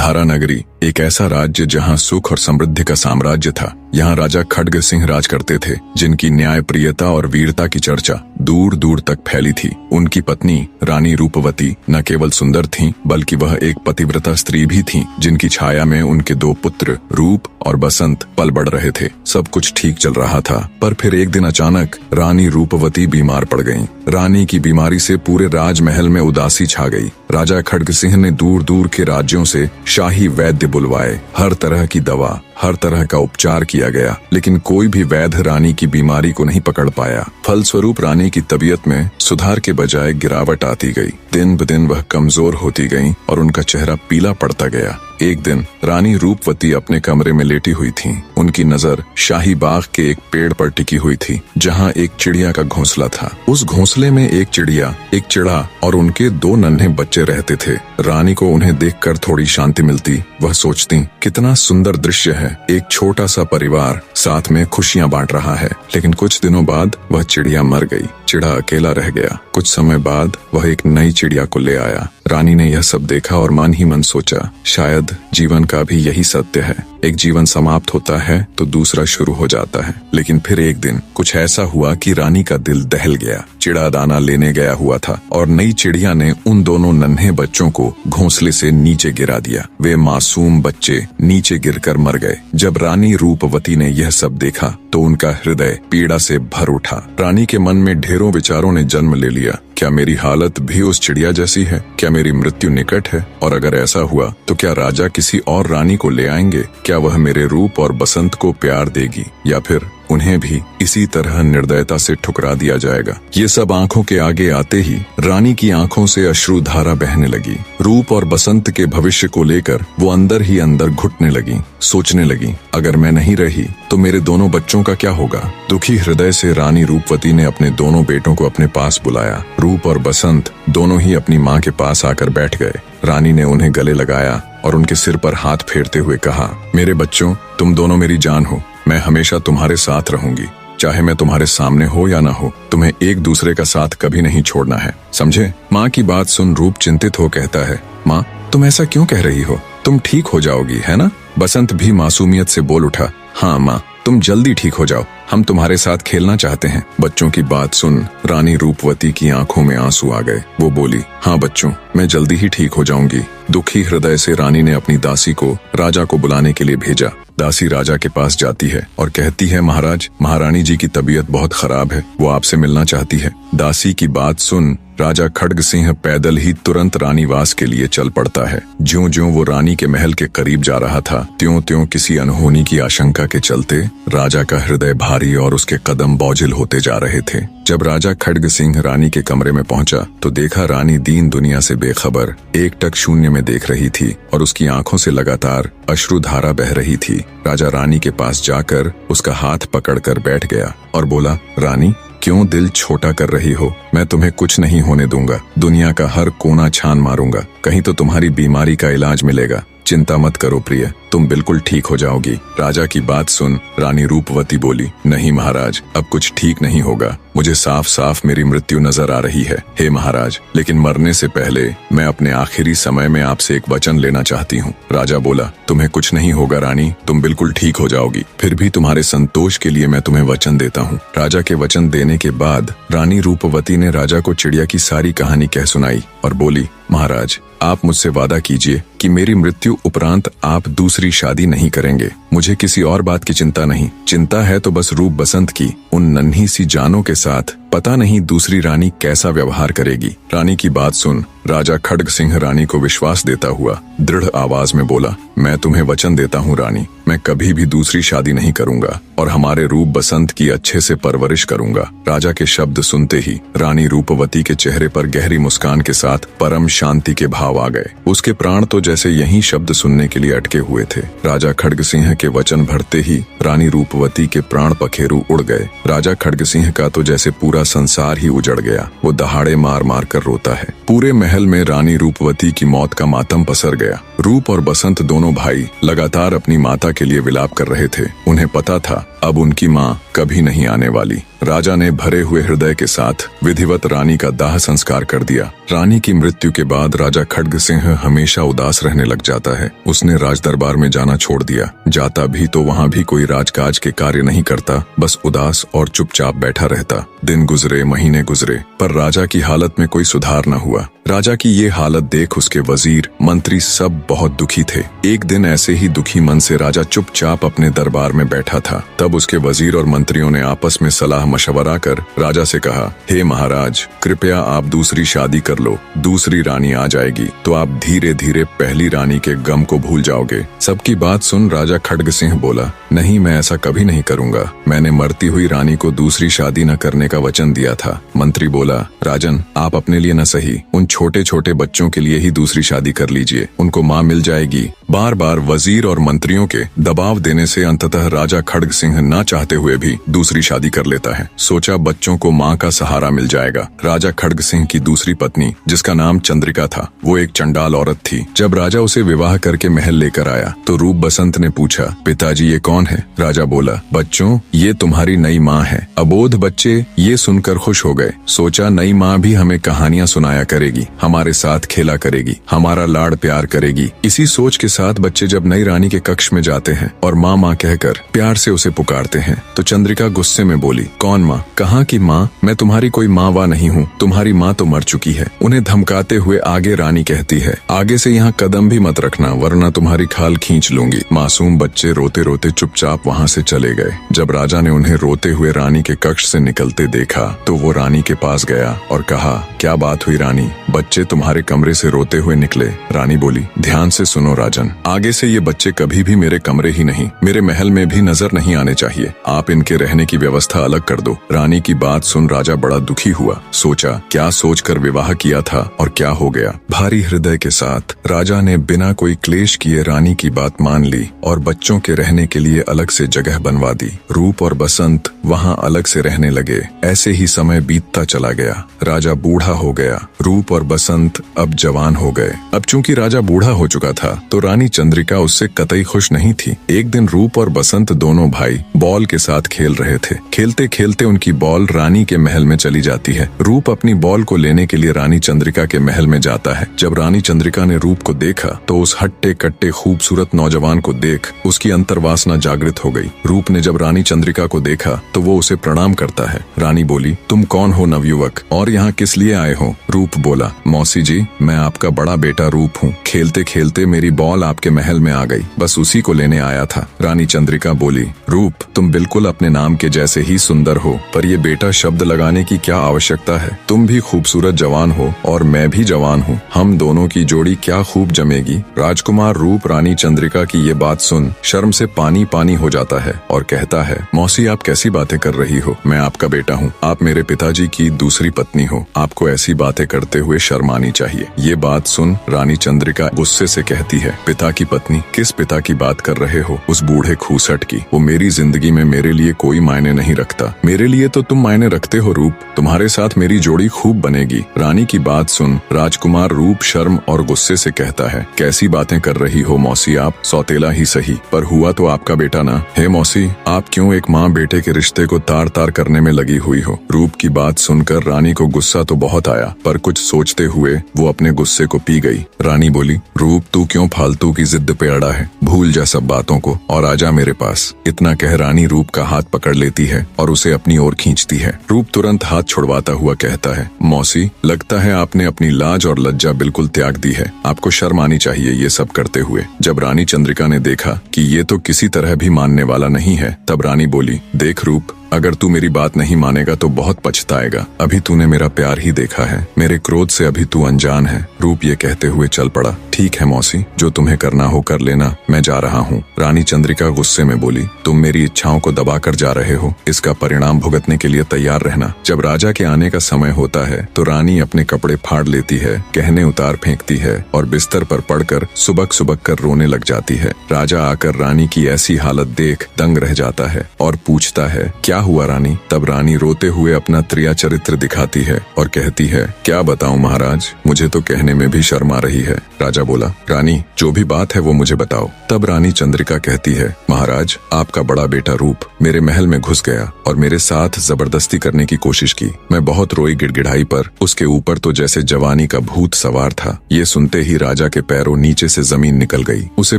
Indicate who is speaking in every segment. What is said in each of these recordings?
Speaker 1: धारा नगरी एक ऐसा राज्य जहां सुख और समृद्धि का साम्राज्य था। यहाँ राजा खड्ग सिंह राज करते थे, जिनकी न्यायप्रियता और वीरता की चर्चा दूर दूर तक फैली थी। उनकी पत्नी रानी रूपवती न केवल सुंदर थीं, बल्कि वह एक पतिव्रता स्त्री भी थीं, जिनकी छाया में उनके 2 पुत्र रूप और बसंत पल बढ़ रहे थे। सब कुछ ठीक चल रहा था, पर फिर एक दिन अचानक रानी रूपवती बीमार पड़ गईं। रानी की बीमारी से पूरे राजमहल में उदासी छा गई। राजा खड्ग सिंह ने दूर दूर के राज्यों से शाही वैद्य बुलवाए। हर तरह की दवा, हर तरह का उपचार किया गया, लेकिन कोई भी वैद्य रानी की बीमारी को नहीं पकड़ पाया। फलस्वरूप रानी की तबीयत में सुधार के बजाय गिरावट आती गई। दिन ब दिन वह कमजोर होती गईं और उनका चेहरा पीला पड़ता गया। एक दिन रानी रूपवती अपने कमरे में लेटी हुई थीं। उनकी नजर शाही बाग के एक पेड़ पर टिकी हुई थी, जहां एक चिड़िया का घोंसला था। उस घोंसले में एक चिड़िया, एक चिड़ा और उनके 2 नन्हे बच्चे रहते थे। रानी को उन्हें देखकर थोड़ी शांति मिलती। वह सोचती, कितना सुंदर दृश्य है, एक छोटा सा परिवार साथ में खुशियां बांट रहा है। लेकिन कुछ दिनों बाद वह चिड़िया मर गई। चिड़ा अकेला रह गया। कुछ समय बाद वह एक नई चिड़िया को ले आया। रानी ने यह सब देखा और मन ही मन सोचा, शायद जीवन का भी यही सत्य है। एक जीवन समाप्त होता है तो दूसरा शुरू हो जाता है। लेकिन फिर एक दिन कुछ ऐसा हुआ कि रानी का दिल दहल गया। चिड़ा दाना लेने गया हुआ था और नई चिड़िया ने उन दोनों नन्हे बच्चों को घोंसले से नीचे गिरा दिया। वे मासूम बच्चे नीचे गिरकर मर गए। जब रानी रूपवती ने यह सब देखा तो उनका हृदय पीड़ा से भर उठा। रानी के मन में ढेरों विचारों ने जन्म ले लिया। क्या मेरी हालत भी उस चिड़िया जैसी है? क्या मेरी मृत्यु निकट है? और अगर ऐसा हुआ तो क्या राजा किसी और रानी को ले आएंगे? क्या वह मेरे रूप और बसंत को प्यार देगी, या फिर उन्हें भी इसी तरह निर्दयता से ठुकरा दिया जाएगा? ये सब आंखों के आगे आते ही रानी की आंखों से अश्रुधारा बहने लगी। रूप और बसंत के भविष्य को लेकर वो अंदर ही अंदर घुटने लगी। सोचने लगी, अगर मैं नहीं रही तो मेरे दोनों बच्चों का क्या होगा? दुखी हृदय से रानी रूपवती ने अपने दोनों बेटों को अपने पास बुलाया। रूप और बसंत दोनों ही अपनी माँ के पास आकर बैठ गए। रानी ने उन्हें गले लगाया और उनके सिर पर हाथ फेरते हुए कहा, मेरे बच्चों, तुम दोनों मेरी जान हो। मैं हमेशा तुम्हारे साथ रहूंगी, चाहे मैं तुम्हारे सामने हो या ना हो। तुम्हें एक दूसरे का साथ कभी नहीं छोड़ना है, समझे? माँ की बात सुन रूप चिंतित हो कहता है, माँ तुम ऐसा क्यों कह रही हो? तुम ठीक हो जाओगी, है ना? बसंत भी मासूमियत से बोल उठा, हाँ माँ, तुम जल्दी ठीक हो जाओ, हम तुम्हारे साथ खेलना चाहते हैं। बच्चों की बात सुन रानी रूपवती की आंखों में आंसू आ गए। वो बोली, हाँ बच्चों, मैं जल्दी ही ठीक हो जाऊंगी। दुखी हृदय से रानी ने अपनी दासी को राजा को बुलाने के लिए भेजा। दासी राजा के पास जाती है और कहती है, महाराज, महारानी जी की तबीयत बहुत खराब है, वो आपसे मिलना चाहती है। दासी की बात सुन राजा खड्ग सिंह पैदल ही तुरंत रानीवास के लिए चल पड़ता है। ज्यों ज्यों वो रानी के महल के करीब जा रहा था, त्यों त्यों किसी अनहोनी की आशंका के चलते राजा का हृदय भारी और उसके कदम बोझिल होते जा रहे थे। जब राजा खड्ग सिंह रानी के कमरे में पहुंचा तो देखा रानी दीन दुनिया से बेखबर एकटक शून्य में देख रही थी और उसकी आंखों से लगातार अश्रुधारा बह रही थी। राजा रानी के पास जाकर उसका हाथ पकड़कर बैठ गया और बोला, रानी, क्यों दिल छोटा कर रही हो? मैं तुम्हें कुछ नहीं होने दूंगा। दुनिया का हर कोना छान मारूंगा, कहीं तो तुम्हारी बीमारी का इलाज मिलेगा। चिंता मत करो प्रिय, तुम बिल्कुल ठीक हो जाओगी। राजा की बात सुन रानी रूपवती बोली, नहीं महाराज, अब कुछ ठीक नहीं होगा। मुझे साफ साफ मेरी मृत्यु नजर आ रही है। हे महाराज, लेकिन मरने से पहले मैं अपने आखिरी समय में आपसे एक वचन लेना चाहती हूँ। राजा बोला, तुम्हें कुछ नहीं होगा रानी, तुम बिल्कुल ठीक हो जाओगी। फिर भी तुम्हारे संतोष के लिए मैं तुम्हें वचन देता हूँ। राजा के वचन देने के बाद रानी रूपवती ने राजा को चिड़िया की सारी कहानी कह सुनाई और बोली, महाराज, आप मुझसे वादा कीजिए कि मेरी मृत्यु उपरांत आप दूसरी शादी नहीं करेंगे। मुझे किसी और बात की चिंता नहीं। चिंता है तो बस रूप बसंत की। उन नन्ही सी जानों के साथ पता नहीं दूसरी रानी कैसा व्यवहार करेगी। रानी की बात सुन राजा खड्ग सिंह रानी को विश्वास देता हुआ दृढ़ आवाज में बोला, मैं तुम्हें वचन देता हूँ रानी, मैं कभी भी दूसरी शादी नहीं करूंगा और हमारे रूप बसंत की अच्छे से परवरिश करूंगा। राजा के शब्द सुनते ही रानी रूपवती के चेहरे पर गहरी मुस्कान के साथ परम शांति के भाव आ गए। उसके प्राण तो जैसे यही शब्द सुनने के लिए अटके हुए थे। राजा खड्ग सिंह के वचन भरते ही रानी रूपवती के प्राण पखेरु उड़ गए। राजा खड्ग सिंह का तो जैसे पूरा संसार ही उजड़ गया। वो दहाड़े मार मार कर रोता है। पूरे महल में रानी रूपवती की मौत का मातम पसर गया। रूप और बसंत दोनों भाई लगातार अपनी माता के लिए विलाप कर रहे थे। उन्हें पता था अब उनकी माँ कभी नहीं आने वाली। राजा ने भरे हुए हृदय के साथ विधिवत रानी का दाह संस्कार कर दिया। रानी की मृत्यु के बाद राजा खड्ग सिंह हमेशा उदास रहने लग जाता है। उसने राज दरबार में जाना छोड़ दिया। जाता भी तो वहाँ भी कोई राजकाज के कार्य नहीं करता, बस उदास और चुपचाप बैठा रहता। दिन गुजरे, महीने गुजरे, पर राजा की हालत में कोई सुधार न हुआ। राजा की ये हालत देख उसके वजीर, मंत्री सब बहुत दुखी थे। एक दिन ऐसे ही दुखी मन से राजा चुपचाप अपने दरबार में बैठा था। तब उसके वजीर और मंत्रियों ने आपस में सलाह मशवरा कर राजा से कहा, हे महाराज, कृपया आप दूसरी शादी कर लो। दूसरी रानी आ जाएगी तो आप धीरे धीरे पहली रानी के गम को भूल जाओगे। सबकी बात सुन राजा खड्ग सिंह बोला, नहीं, मैं ऐसा कभी नहीं करूंगा। मैंने मरती हुई रानी को दूसरी शादी न करने का वचन दिया था। मंत्री बोला, राजन, आप अपने लिए न सही, उन छोटे छोटे बच्चों के लिए ही दूसरी शादी कर लीजिए, उनको माँ मिल जाएगी। बार बार वजीर और मंत्रियों के दबाव देने से अंततः राजा खड्ग सिंह ना चाहते हुए भी दूसरी शादी कर लेता है। सोचा बच्चों को माँ का सहारा मिल जाएगा। राजा खड्ग सिंह की दूसरी पत्नी, जिसका नाम चंद्रिका था, वो एक चंडाल औरत थी। जब राजा उसे विवाह करके महल लेकर आया तो रूप बसंत ने पूछा, पिताजी ये कौन है? राजा बोला, बच्चों, ये तुम्हारी नई माँ है। अबोध बच्चे ये सुनकर खुश हो गए। सोचा नई माँ भी हमें कहानियाँ सुनाया करेगी, हमारे साथ खेला करेगी, हमारा लाड़ प्यार करेगी। इसी सोच के साथ बच्चे जब नई रानी के कक्ष में जाते हैं और माँ माँ कहकर प्यार से उसे पुकारते हैं तो चंद्रिका गुस्से में बोली, कौन माँ? कहाँ की माँ? मैं तुम्हारी कोई माँ वा नहीं हूँ, तुम्हारी माँ तो मर चुकी है। उन्हें धमकाते हुए आगे रानी कहती है, आगे से यहाँ कदम भी मत रखना वरना तुम्हारी खाल खींच लूंगी। मासूम बच्चे रोते रोते चुपचाप वहाँ से चले गए। जब राजा ने उन्हें रोते हुए रानी के कक्ष से निकलते देखा तो वो रानी के पास गया और कहा, क्या बात हुई रानी? बच्चे तुम्हारे कमरे से रोते हुए निकले। रानी बोली, ध्यान से सुनो राजन, आगे से ये बच्चे कभी भी मेरे कमरे ही नहीं, मेरे महल में भी नजर नहीं आने चाहिए। आप इनके रहने की व्यवस्था अलग कर दो। रानी की बात सुन राजा बड़ा दुखी हुआ। सोचा क्या सोचकर विवाह किया था और क्या हो गया। भारी हृदय के साथ राजा ने बिना कोई क्लेश किए रानी की बात मान ली और बच्चों के रहने के लिए अलग से जगह बनवा दी। रूप और बसंत वहाँ अलग से रहने लगे। ऐसे ही समय बीतता चला गया। राजा बूढ़ा हो गया। रूप और बसंत अब जवान हो गए। अब चूंकि राजा बूढ़ा हो चुका था तो रानी चंद्रिका उससे कतई खुश नहीं थी। एक दिन रूप और बसंत दोनों भाई बॉल के साथ खेल रहे थे। खेलते खेलते उनकी बॉल रानी के महल में चली जाती है। रूप अपनी बॉल को लेने के लिए रानी चंद्रिका के महल में जाता है। जब रानी चंद्रिका ने रूप को देखा तो उस हट्टे कट्टे खूबसूरत नौजवान को देख उसकी अंतर्वासना जागृत हो गई। रूप ने जब रानी चंद्रिका को देखा तो वो उसे प्रणाम करता है। रानी बोली, तुम कौन हो नवयुवक और यहाँ किस लिए आए हो? रूप बोला, मौसी जी, मैं आपका बड़ा बेटा रूप हूँ। खेलते खेलते मेरी बॉल आपके महल में आ गई, बस उसी को लेने आया था। रानी चंद्रिका बोली, रूप, तुम बिल्कुल अपने नाम के जैसे ही सुंदर हो, पर ये बेटा शब्द लगाने की क्या आवश्यकता है? तुम भी खूबसूरत जवान हो और मैं भी जवान हूँ, हम दोनों की जोड़ी क्या खूब जमेगी। राजकुमार रूप रानी चंद्रिका की ये बात सुन शर्म से पानी पानी हो जाता है और कहता है, मौसी आप कैसी बातें कर रही हो? मैं आपका बेटा हूँ, आप मेरे पिताजी की दूसरी पत्नी हो, आपको ऐसी बातें करते हुए शर्म आनी चाहिए। ये बात सुन रानी चंद्रिका गुस्से से कहती है, पिता की पत्नी? किस पिता की बात कर रहे हो? उस बूढ़े खूसट की। वो मेरी जिंदगी में मेरे लिए कोई मायने नहीं रखता। मेरे लिए तो तुम मायने रखते हो रूप, तुम्हारे साथ मेरी जोड़ी खूब बनेगी। रानी की बात सुन राजकुमार रूप शर्म और गुस्से से कहता है, कैसी बातें कर रही हो मौसी आप? सौतेला ही सही, पर हुआ तो आपका बेटा ना। हे मौसी, आप क्यों एक माँ बेटे के रिश्ते को तार तार करने में लगी हुई हो? रूप की बात सुनकर रानी को गुस्सा तो बहुत आया, पर कुछ सोचते हुए वो अपने गुस्से को पी गई। रानी बोली, रूप तू क्यों फालतू की जिद पे अड़ा है? भूल जा सब बातों को और आजा मेरे पास। इतना कह रानी रूप का हाथ पकड़ लेती है और उसे अपनी ओर खींचती है। रूप तुरंत हाथ छुड़वाता हुआ कहता है, मौसी, लगता है आपने अपनी लाज और लज्जा बिल्कुल त्याग दी है। आपको शर्म आनी चाहिए ये सब करते हुए। जब रानी चंद्रिका ने देखा कि ये तो किसी तरह भी मानने वाला नहीं है, तब रानी बोली, देख रूप, अगर तू मेरी बात नहीं मानेगा तो बहुत पछताएगा। अभी तूने मेरा प्यार ही देखा है, मेरे क्रोध से अभी तू अनजान है। रूप ये कहते हुए चल पड़ा। ठीक है मौसी, जो तुम्हें करना हो कर लेना, मैं जा रहा हूँ। रानी चंद्रिका गुस्से में बोली, तुम मेरी इच्छाओं को दबाकर जा रहे हो, इसका परिणाम भुगतने के लिए तैयार रहना। जब राजा के आने का समय होता है तो रानी अपने कपड़े फाड़ लेती है, गहने उतार फेंकती है और बिस्तर पर पड़कर सुबक सुबक कर रोने लग जाती है। राजा आकर रानी की ऐसी हालत देख दंग रह जाता है और पूछता है, क्या हुआ रानी? तब रानी रोते हुए अपना त्रिया चरित्र दिखाती है और कहती है, क्या बताऊं महाराज, मुझे तो कहने में भी शर्म आ रही है। राजा बोला, रानी जो भी बात है वो मुझे बताओ। तब रानी चंद्रिका कहती है, महाराज आपका बड़ा बेटा रूप मेरे महल में घुस गया और मेरे साथ जबरदस्ती करने की कोशिश की। मैं बहुत रोई गिड़गिड़ाई, पर उसके ऊपर तो जैसे जवानी का भूत सवार था। ये सुनते ही राजा के पैरों नीचे से जमीन निकल गई। उसे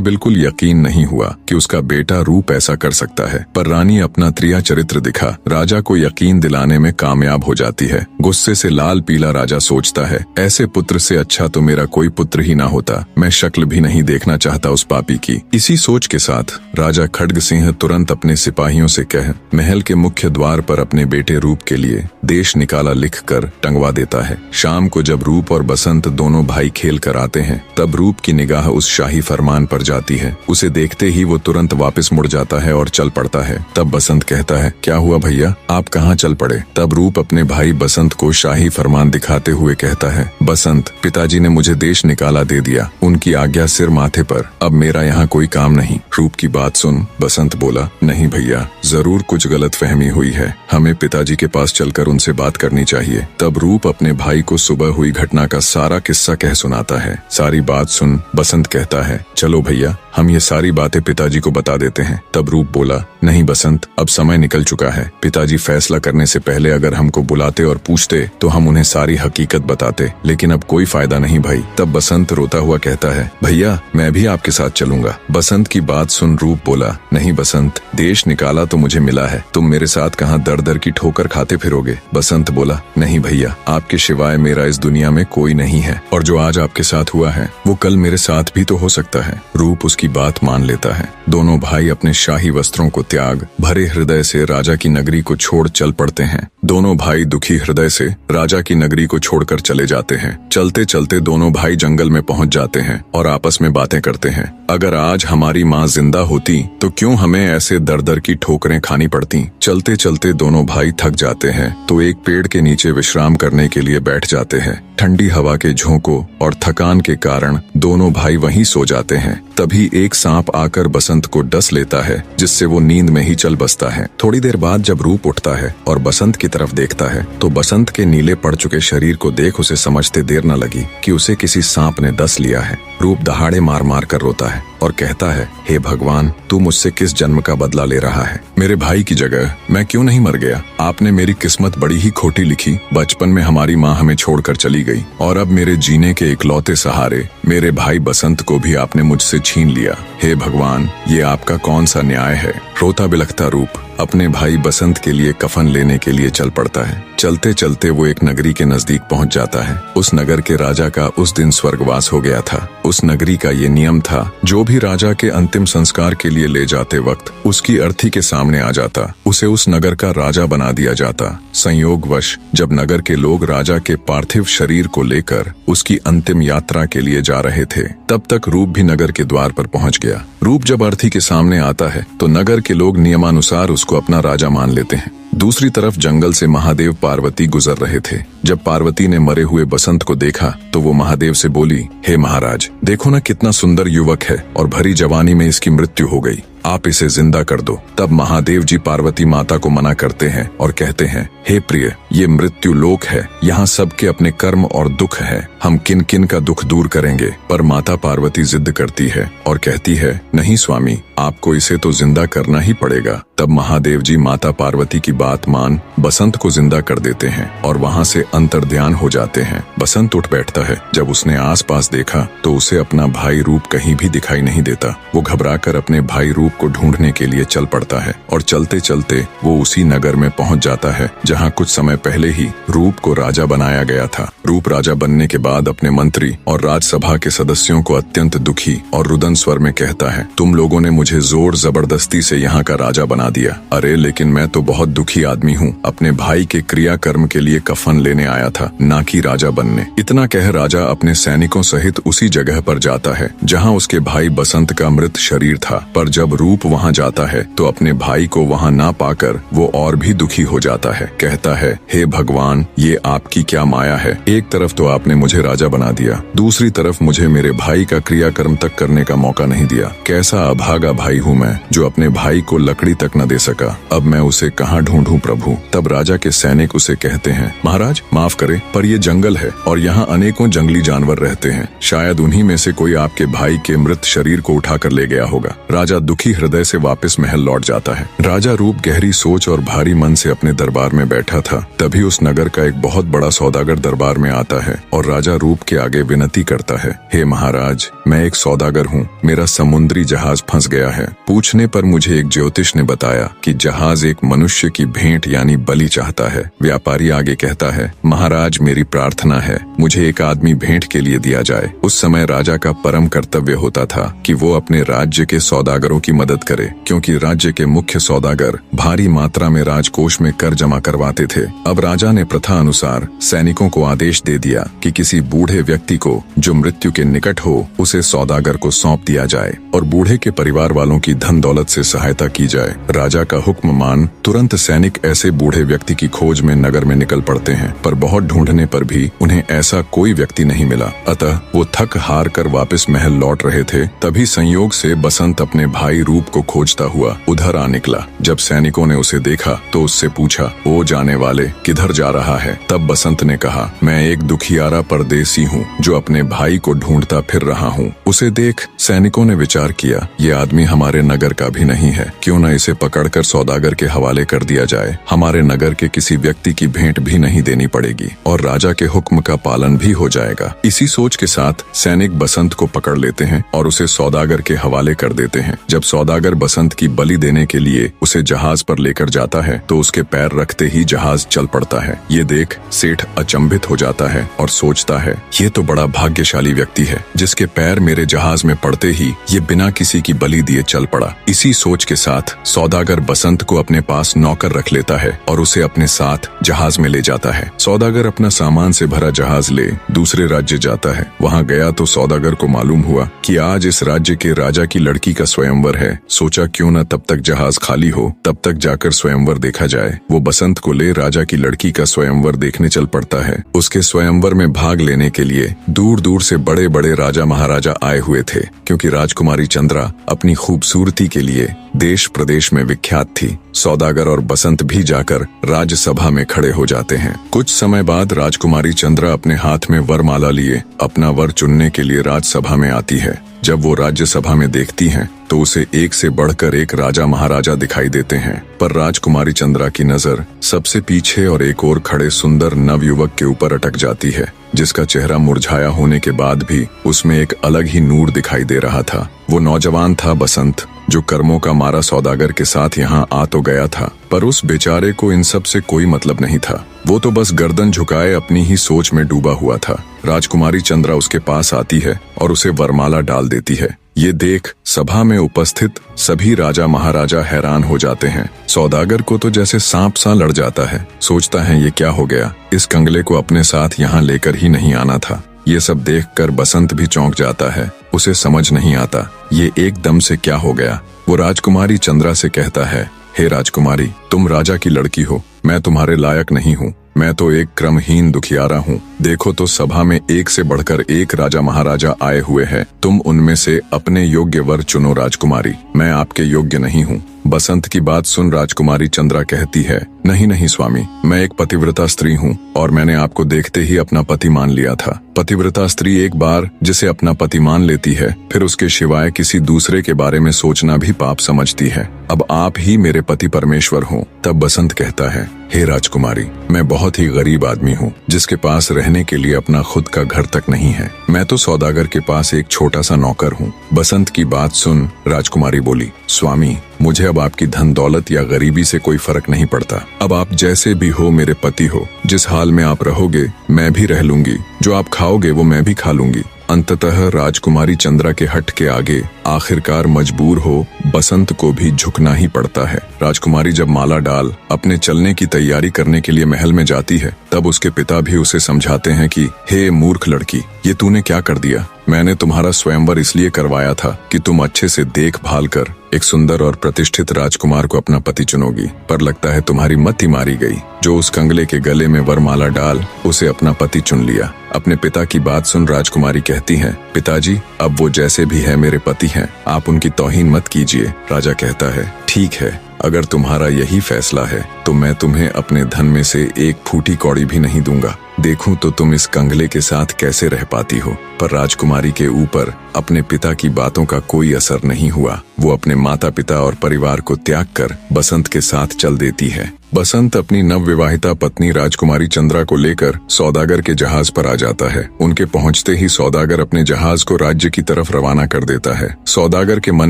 Speaker 1: बिल्कुल यकीन नहीं हुआ कि उसका बेटा रूप ऐसा कर सकता है, पर रानी अपना त्रिया चरित्र दिखा राजा को यकीन दिलाने में कामयाब हो जाती है। गुस्से से लाल पीला राजा सोचता है, ऐसे पुत्र से अच्छा तो मेरा कोई पुत्र ही ना होता। मैं शक्ल भी नहीं देखना चाहता उस पापी की। इसी सोच के साथ राजा खड्ग सिंह तुरंत अपने सिपाहियों से कह महल के मुख्य द्वार पर अपने बेटे रूप के लिए देश निकाला लिखकर टंगवा देता है। शाम को जब रूप और बसंत दोनों भाई खेल कर आते हैं, तब रूप की निगाह उस शाही फरमान पर जाती है। उसे देखते ही वो तुरंत वापस मुड़ जाता है और चल पड़ता है। तब बसंत कहता है, क्या हुआ भैया, आप कहाँ चल पड़े? तब रूप अपने भाई बसंत को शाही फरमान दिखाते हुए कहता है, बसंत पिताजी ने मुझे देश निकाला दे दिया, उनकी आज्ञा सिर माथे पर, अब मेरा यहाँ कोई काम नहीं। रूप की बात सुन बसंत बोला, नहीं भैया, जरूर कुछ गलतफहमी हुई है, हमें पिताजी के पास चलकर उनसे बात करनी चाहिए। तब रूप अपने भाई को सुबह हुई घटना का सारा किस्सा कह सुनाता है। सारी बात सुन बसंत कहता है, चलो भैया हम ये सारी बातें पिताजी को बता देते हैं। तब रूप बोला, नहीं बसंत, अब समय निकल चुका है। पिताजी फैसला करने से पहले अगर हमको बुलाते और पूछते तो हम उन्हें सारी हकीकत बताते, लेकिन अब कोई फायदा नहीं भाई। तब बसंत रोता हुआ कहता है, भैया मैं भी आपके साथ चलूंगा। बसंत की बात सुन रूप बोला, नहीं बसंत, देश निकाला तो मुझे मिला है, तुम मेरे साथ कहाँ दर दर की ठोकर खाते फिरोगे? बसंत बोला, नहीं भैया, आपके सिवाय मेरा इस दुनिया में कोई नहीं है, और जो आज आपके साथ हुआ है वो कल मेरे साथ भी तो हो सकता है। रूप उसकी बात मान लेता है। दोनों भाई अपने शाही वस्त्रों को त्याग भरे हृदय से राजा की नगरी को छोड़ चल पड़ते हैं। दोनों भाई दुखी हृदय से राजा की नगरी को छोड़कर चले जाते हैं। चलते चलते दोनों भाई जंगल में पहुंच जाते हैं और आपस में बातें करते हैं, अगर आज हमारी माँ जिंदा होती तो क्यों हमें ऐसे दर दर की ठोकरें खानी पड़ती। चलते चलते दोनों भाई थक जाते हैं तो एक पेड़ के नीचे विश्राम करने के लिए बैठ जाते हैं। ठंडी हवा के झोंकों और थकान के कारण दोनों भाई वहीं सो जाते हैं। तभी एक सांप आकर बसंत को डस लेता है, जिससे वो नींद में ही चल बसता है। थोड़ी देर बाद जब रूप उठता है और बसंत की तरफ देखता है तो बसंत के नीले पड़ चुके शरीर को देख उसे समझते देर न लगी कि उसे किसी सांप ने डस लिया है। रूप दहाड़े मार मार कर रोता है और कहता है, हे भगवान, तू मुझसे किस जन्म का बदला ले रहा है? मेरे भाई की जगह मैं क्यों नहीं मर गया? आपने मेरी किस्मत बड़ी ही खोटी लिखी। बचपन में हमारी माँ हमें छोड़कर चली गई और अब मेरे जीने के इकलौते सहारे मेरे भाई बसंत को भी आपने मुझसे छीन लिया। हे भगवान, ये आपका कौन सा न्याय है? रोता बिलखता रूप अपने भाई बसंत के लिए कफन लेने के लिए चल पड़ता है। चलते चलते वो एक नगरी के नजदीक पहुंच जाता है। उस नगर के राजा का उस दिन स्वर्गवास हो गया था। उस नगरी का ये नियम था, जो भी राजा के अंतिम संस्कार के लिए ले जाते वक्त उसकी अर्थी के सामने आ जाता, उसे उस नगर का राजा बना दिया जाता। संयोगवश जब नगर के लोग राजा के पार्थिव शरीर को लेकर उसकी अंतिम यात्रा के लिए जा रहे थे, तब तक रूप भी नगर के द्वार पर पहुंच गया। रूप जब अर्थी के सामने आता है तो नगर के लोग नियमानुसार उसको अपना राजा मान लेते हैं। दूसरी तरफ जंगल से महादेव पार्वती गुजर रहे थे। जब पार्वती ने मरे हुए बसंत को देखा तो वो महादेव से बोली, हे महाराज, देखो ना कितना सुंदर युवक है और भरी जवानी में इसकी मृत्यु हो गई, आप इसे जिंदा कर दो। तब महादेव जी पार्वती माता को मना करते हैं और कहते हैं, हे प्रिय, ये मृत्यु लोक है, यहाँ सबके अपने कर्म और दुख है, हम किन किन का दुख दूर करेंगे। पर माता पार्वती जिद करती है और कहती है, नहीं स्वामी, आपको इसे तो जिंदा करना ही पड़ेगा। तब महादेव जी माता पार्वती की बात मान बसंत को जिंदा कर देते हैं और वहाँ से अंतर्ध्यान हो जाते हैं। बसंत उठ बैठता है। जब उसने आसपास देखा तो उसे अपना भाई रूप कहीं भी दिखाई नहीं देता। वो घबराकर अपने भाई रूप को ढूंढने के लिए चल पड़ता है और चलते चलते वो उसी नगर में पहुंच जाता है जहां कुछ समय पहले ही रूप को राजा बनाया गया था। रूप राजा बनने के बाद अपने मंत्री और राजसभा के सदस्यों को अत्यंत दुखी और रुदन स्वर में कहता है, तुम लोगों ने मुझे जोर जबरदस्ती से यहाँ का राजा बना दिया। अरे लेकिन मैं तो बहुत दुखी आदमी हूँ, अपने भाई के क्रियाकर्म के लिए कफन लेने आया था, ना कि राजा बनने। इतना कह राजा अपने सैनिकों सहित उसी जगह पर जाता है जहाँ उसके भाई बसंत का मृत शरीर था। पर जब रूप वहाँ जाता है तो अपने भाई को वहाँ ना पाकर वो और भी दुखी हो जाता है। कहता है, हे भगवान, ये आपकी क्या माया है। एक तरफ तो आपने मुझे राजा बना दिया, दूसरी तरफ मुझे मेरे भाई का क्रियाकर्म तक करने का मौका नहीं दिया। कैसा अभागा भाई हूँ मैं, जो अपने भाई को लकड़ी तक न दे सका। अब मैं उसे कहाँ ढूंढूं प्रभु। तब राजा के सैनिक उसे कहते हैं, महाराज माफ करे, पर ये जंगल है और यहाँ अनेकों जंगली जानवर रहते हैं। शायद उन्हीं में से कोई आपके भाई के मृत शरीर को उठाकर ले गया होगा। राजा दुखी हृदय से वापस महल लौट जाता है। राजा रूप गहरी सोच और भारी मन से अपने दरबार में बैठा था। तभी उस नगर का एक बहुत बड़ा सौदागर दरबार में आता है और राजा रूप के आगे विनती करता है, हे महाराज, मैं एक सौदागर हूँ, मेरा समुद्री जहाज फंस गया है। पूछने पर मुझे एक ज्योतिष ने बताया कि जहाज एक मनुष्य की भेंट यानी बलि चाहता है। व्यापारी आगे कहता है, महाराज मेरी प्रार्थना है, मुझे एक आदमी भेंट के लिए दिया जाए। उस समय राजा का परम कर्तव्य होता था कि वो अपने राज्य के सौदागरों की मदद करे, क्योंकि राज्य के मुख्य सौदागर भारी मात्रा में राजकोष में कर जमा करवाते थे। अब राजा ने प्रथा अनुसार सैनिकों को आदेश दे दिया कि किसी बूढ़े व्यक्ति को जो मृत्यु के निकट हो उसे सौदागर को सौंप दिया जाए और बूढ़े के परिवार वालों की धन दौलत से सहायता की जाए। राजा का हुक्म मान तुरंत सैनिक ऐसे बूढ़े व्यक्ति की खोज में नगर में निकल पड़ते हैं, पर बहुत ढूंढने पर भी उन्हें ऐसा कोई व्यक्ति नहीं मिला। अतः वो थक हार कर वापस महल लौट रहे थे। तभी संयोग से बसंत अपने भाई रूप को खोजता हुआ उधर आ निकला। जब सैनिकों ने उसे देखा तो उससे पूछा, ओ जाने वाले, किधर जा रहा है। तब बसंत ने कहा, मैं एक दुखियारा परदेसी हूँ जो अपने भाई को ढूंढता फिर रहा हूँ। उसे देख सैनिकों ने विचार किया, ये आदमी हमारे नगर का भी नहीं है, क्यों न इसे पकड़कर सौदागर के हवाले कर दिया जाए। हमारे नगर के किसी व्यक्ति की भेंट भी नहीं देनी पड़ेगी और राजा के हुक्म का पालन भी हो जाएगा। इसी सोच के साथ सैनिक बसंत को पकड़ लेते हैं और उसे सौदागर के हवाले कर देते हैं। जब सौदागर बसंत की बलि देने के लिए उसे जहाज पर लेकर जाता है तो उसके पैर रखते ही जहाज चल पड़ता है। ये देख सेठ अचंभित हो जाता है और सोचता है, ये तो बड़ा भाग्यशाली व्यक्ति है जिसके पैर मेरे जहाज में पड़ते ही ये बिना किसी की बलि दिए चल पड़ा। इसी सोच के साथ सौदागर बसंत को अपने पास नौकर रख लेता है और उसे अपने साथ जहाज में ले जाता है। सौदागर अपना सामान से भरा जहाज ले दूसरे राज्य जाता है। वहाँ गया तो सौदागर को मालूम हुआ कि आज इस राज्य के राजा की लड़की का स्वयंवर है। सोचा क्यों न तब तक जहाज खाली हो, तब तक जाकर स्वयंवर देखा जाए। वो बसंत को ले राजा की लड़की का स्वयंवर देखने चल पड़ता है। उसके स्वयंवर में भाग लेने के लिए दूर दूर से बड़े बड़े राजा महाराजा आए हुए थे, क्योंकि राजकुमारी चंद्रा अपनी खूबसूरती के लिए देश प्रदेश में विख्यात थी। सौदागर और बसंत भी जाकर राज्यसभा में खड़े हो जाते हैं। कुछ समय बाद राजकुमारी चंद्रा अपने हाथ में वरमाला लिए अपना वर चुनने के लिए राज्यसभा में आती है। जब वो राज्यसभा में देखती हैं तो उसे एक से बढ़कर एक राजा महाराजा दिखाई देते हैं, पर राजकुमारी चंद्रा की नजर सबसे पीछे और एक और खड़े सुंदर नवयुवक के ऊपर अटक जाती है, जिसका चेहरा मुरझाया होने के बाद भी उसमें एक अलग ही नूर दिखाई दे रहा था। वो नौजवान था बसंत, जो कर्मों का मारा सौदागर के साथ यहाँ आ तो गया था, पर उस बेचारे को इन सब से कोई मतलब नहीं था। वो तो बस गर्दन झुकाए अपनी ही सोच में डूबा हुआ था। राजकुमारी चंद्रा उसके पास आती है और उसे वरमाला डाल देती है। ये देख सभा में उपस्थित सभी राजा महाराजा हैरान हो जाते हैं। सौदागर को तो जैसे सांप सा लड़ जाता है। सोचता है ये क्या हो गया, इस कंगले को अपने साथ यहाँ लेकर ही नहीं आना था। ये सब देखकर बसंत भी चौंक जाता है। उसे समझ नहीं आता ये एकदम से क्या हो गया। वो राजकुमारी चंद्रा से कहता है, हे राजकुमारी, तुम राजा की लड़की हो, मैं तुम्हारे लायक नहीं हूँ। मैं तो एक क्रमहीन दुखियारा हूँ। देखो तो सभा में एक से बढ़कर एक राजा महाराजा आए हुए हैं। तुम उनमें से अपने योग्य वर चुनो राजकुमारी, मैं आपके योग्य नहीं हूँ। बसंत की बात सुन राजकुमारी चंद्रा कहती है, नहीं नहीं स्वामी, मैं एक पतिव्रता स्त्री हूँ और मैंने आपको देखते ही अपना पति मान लिया था। पतिव्रता स्त्री एक बार जिसे अपना पति मान लेती है, फिर उसके सिवाय किसी दूसरे के बारे में सोचना भी पाप समझती है। अब आप ही मेरे पति परमेश्वर हो। तब बसंत कहता है, हे राजकुमारी, मैं बहुत ही गरीब आदमी हूँ जिसके पास रहने के लिए अपना खुद का घर तक नहीं है। मैं तो सौदागर के पास एक छोटा सा नौकर हूँ। बसंत की बात सुन राजकुमारी बोली, स्वामी, मुझे अब आपकी धन दौलत या गरीबी से कोई फर्क नहीं पड़ता। अब आप जैसे भी हो मेरे पति हो। जिस हाल में आप रहोगे मैं भी रह लूंगी, जो आप खाओगे वो मैं भी खा लूंगी। अंततः राजकुमारी चंद्रा के हट के आगे आखिरकार मजबूर हो बसंत को भी झुकना ही पड़ता है। राजकुमारी जब माला डाल अपने चलने की तैयारी करने के लिए महल में जाती है, तब उसके पिता भी उसे समझाते हैं कि हे मूर्ख लड़की, ये तूने क्या कर दिया। मैंने तुम्हारा स्वयंवर इसलिए करवाया था कि तुम अच्छे से देखभाल कर एक सुंदर और प्रतिष्ठित राजकुमार को अपना पति चुनोगी, पर लगता है तुम्हारी मत ही मारी गई। जो उस कंगले के गले में वरमाला डाल उसे अपना पति चुन लिया। अपने पिता की बात सुन राजकुमारी कहती है, पिताजी अब वो जैसे भी है मेरे पति हैं, आप उनकी तौहीन मत कीजिए। राजा कहता है, ठीक है, अगर तुम्हारा यही फैसला है तो मैं तुम्हें अपने धन में से एक फूटी कौड़ी भी नहीं दूंगा। देखूं तो तुम इस कंगले के साथ कैसे रह पाती हो। पर राजकुमारी के ऊपर अपने पिता की बातों का कोई असर नहीं हुआ। वो अपने माता पिता और परिवार को त्याग कर बसंत के साथ चल देती है। बसंत अपनी नवविवाहिता पत्नी राजकुमारी चंद्रा को लेकर सौदागर के जहाज पर आ जाता है। उनके पहुंचते ही सौदागर अपने जहाज को राज्य की तरफ रवाना कर देता है। सौदागर के मन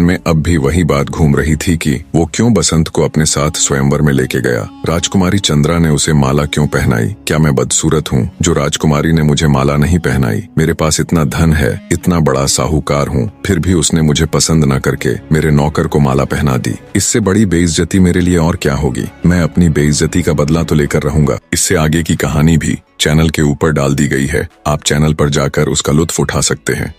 Speaker 1: में अब भी वही बात घूम रही थी कि वो क्यों बसंत को अपने साथ स्वयंवर में लेके गया। राजकुमारी चंद्रा ने उसे माला क्यों पहनाई। क्या मैं बदसूरत हूँ जो राजकुमारी ने मुझे माला नहीं पहनाई। मेरे पास इतना धन है, इतना बड़ा साहूकार हूँ, फिर भी उसने मुझे पसंद न करके मेरे नौकर को माला पहना दी। इससे बड़ी बेइज्जती मेरे लिए और क्या होगी। मैं अपनी बेइज्जती का बदला तो लेकर रहूंगा। इससे आगे की कहानी भी चैनल के ऊपर डाल दी गई है, आप चैनल पर जाकर उसका लुत्फ उठा सकते हैं।